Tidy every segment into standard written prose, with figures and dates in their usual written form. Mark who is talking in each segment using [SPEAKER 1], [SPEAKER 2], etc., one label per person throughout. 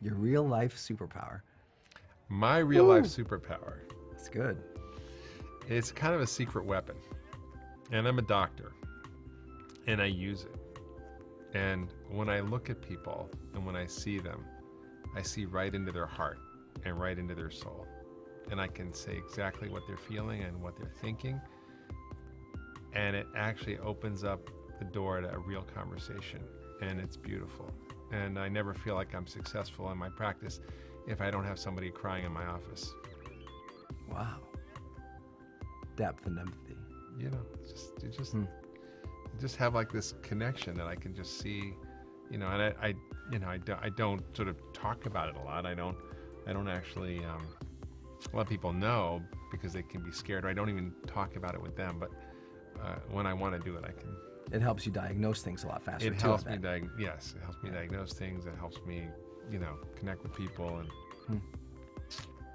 [SPEAKER 1] Your real life superpower.
[SPEAKER 2] My real life superpower.
[SPEAKER 1] That's good.
[SPEAKER 2] It's kind of a secret weapon. And I'm a doctor. And I use it. And when I look at people and when I see them, I see right into their heart and right into their soul. And I can say exactly what they're feeling and what they're thinking. And it actually opens up the door to a real conversation. And it's beautiful. And I never feel like I'm successful in my practice if I don't have somebody crying in my office.
[SPEAKER 1] Wow. Depth and empathy.
[SPEAKER 2] You know, you just have like this connection that I can just see, you know, and I don't sort of talk about it a lot. I don't actually let people know because they can be scared. Or I don't even talk about it with them. But when I want to do it, I can.
[SPEAKER 1] It helps you diagnose things a lot faster.
[SPEAKER 2] It helps me Yes, it helps me diagnose things. It helps me, you know, connect with people and.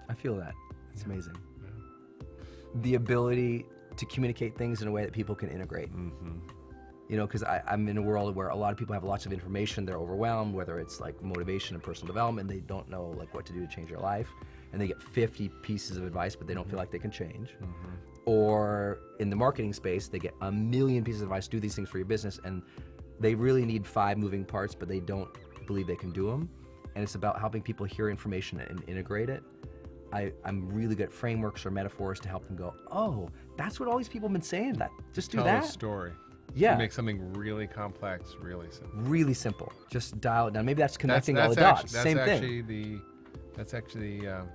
[SPEAKER 1] I feel that. It's amazing.
[SPEAKER 2] Yeah.
[SPEAKER 1] The ability to communicate things in a way that people can integrate. You know, because I'm in a world where a lot of people have lots of information, they're overwhelmed, whether it's like motivation and personal development, they don't know like what to do to change their life, and they get 50 pieces of advice, but they don't feel like they can change. Or in the marketing space, they get a million pieces of advice, do these things for your business, and they really need 5 moving parts, but they don't believe they can do them. And it's about helping people hear information and integrate it. I'm really good at frameworks or metaphors to help them go, oh, that's what all these people have been saying, that just do that.
[SPEAKER 2] Tell a story.
[SPEAKER 1] Yeah.
[SPEAKER 2] You make something really complex, really simple.
[SPEAKER 1] Really simple. Just dial it down. Maybe that's connecting all the dots. Same
[SPEAKER 2] thing. That's actually the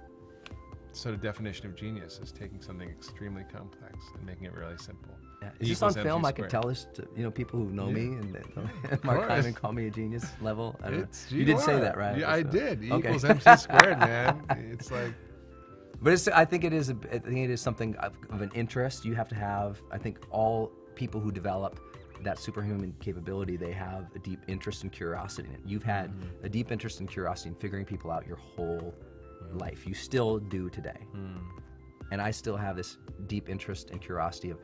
[SPEAKER 2] sort of definition of genius, is taking something extremely complex and making it really simple.
[SPEAKER 1] Yeah. Is this on film? I could tell this to, you know, people who know me and Mark Hyman call me a genius level. I don't know. You did say that, right?
[SPEAKER 2] Yeah, I did. E equals MC squared, man. It's like.
[SPEAKER 1] But I think it is something of an interest. You have to have, I think all people who develop that superhuman capability, they have a deep interest and curiosity in it. You've had a deep interest and curiosity in figuring people out your whole life. You still do today. And I still have this deep interest and curiosity of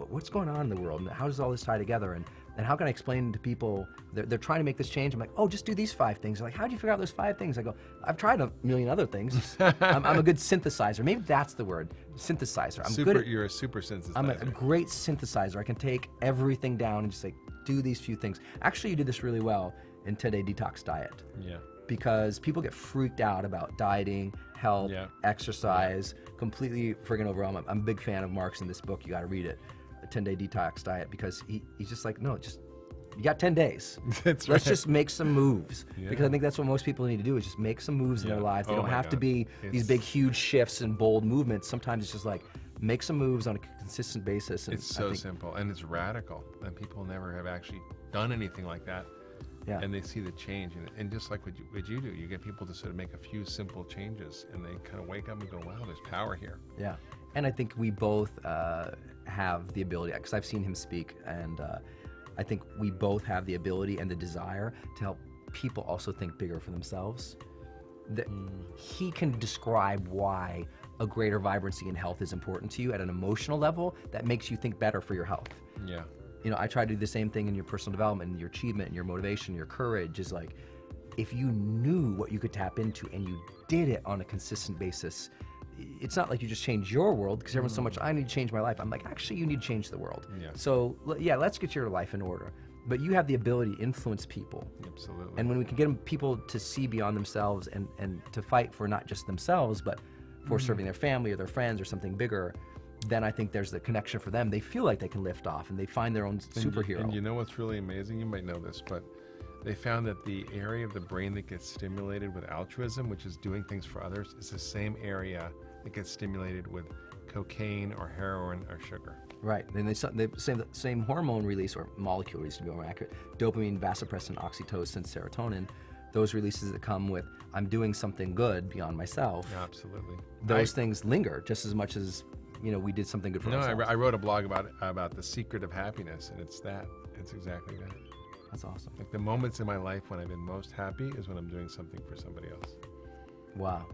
[SPEAKER 1] what's going on in the world and how does all this tie together, and how can I explain to people, they're trying to make this change. I'm like, oh, just do these 5 things. They're like, how do you figure out those 5 things? I go, I've tried a million other things. I'm a good synthesizer. Maybe that's the word, synthesizer.
[SPEAKER 2] You're a super synthesizer.
[SPEAKER 1] I'm a great synthesizer. I can take everything down and just like do these few things. Actually, you did this really well in 10-day detox diet.
[SPEAKER 2] Yeah.
[SPEAKER 1] Because people get freaked out about dieting, health, exercise, completely friggin' overwhelmed. I'm a big fan of Mark's in this book. You got to read it, a 10-day detox diet, because he's just like, no, just you got 10 days.
[SPEAKER 2] That's
[SPEAKER 1] Let's just make some moves. Because I think that's what most people need to do, is just make some moves in their life. They don't have to be these big, huge shifts and bold movements. Sometimes it's just like, make some moves on a consistent basis. And
[SPEAKER 2] it's so simple, and it's radical, and people never have actually done anything like that.
[SPEAKER 1] Yeah.
[SPEAKER 2] And they see the change, and just like what you do, you get people to sort of make a few simple changes, and they kind of wake up and go, wow, there's power here.
[SPEAKER 1] Yeah, and I think we both have the ability, because I've seen him speak, and I think we both have the ability and the desire to help people also think bigger for themselves. That he can describe why a greater vibrancy in health is important to you at an emotional level that makes you think better for your health.
[SPEAKER 2] Yeah.
[SPEAKER 1] You know, I try to do the same thing in your personal development, and your achievement, and your motivation, your courage. Is like, if you knew what you could tap into and you did it on a consistent basis, it's not like you just change your world, because everyone's so much, I need to change my life. I'm like, actually, you need to change the world.
[SPEAKER 2] Yeah.
[SPEAKER 1] So yeah, let's get your life in order. But you have the ability to influence people.
[SPEAKER 2] Absolutely.
[SPEAKER 1] And when we can get people to see beyond themselves and to fight for not just themselves, but for serving their family or their friends or something bigger, then I think there's the connection for them. They feel like they can lift off, and they find their own superhero.
[SPEAKER 2] And you know what's really amazing? You might know this, but they found that the area of the brain that gets stimulated with altruism, which is doing things for others, is the same area that gets stimulated with cocaine or heroin or sugar.
[SPEAKER 1] Right, and they say the same hormone release, or molecule release to be more accurate, dopamine, vasopressin, oxytocin, serotonin, those releases that come with, I'm doing something good beyond myself.
[SPEAKER 2] Yeah, absolutely.
[SPEAKER 1] Those things linger just as much as, you know, we did something good for ourselves.
[SPEAKER 2] I wrote a blog about the secret of happiness, and it's that. It's exactly that.
[SPEAKER 1] That's awesome.
[SPEAKER 2] Like the moments in my life when I've been most happy is when I'm doing something for somebody else.
[SPEAKER 1] Wow.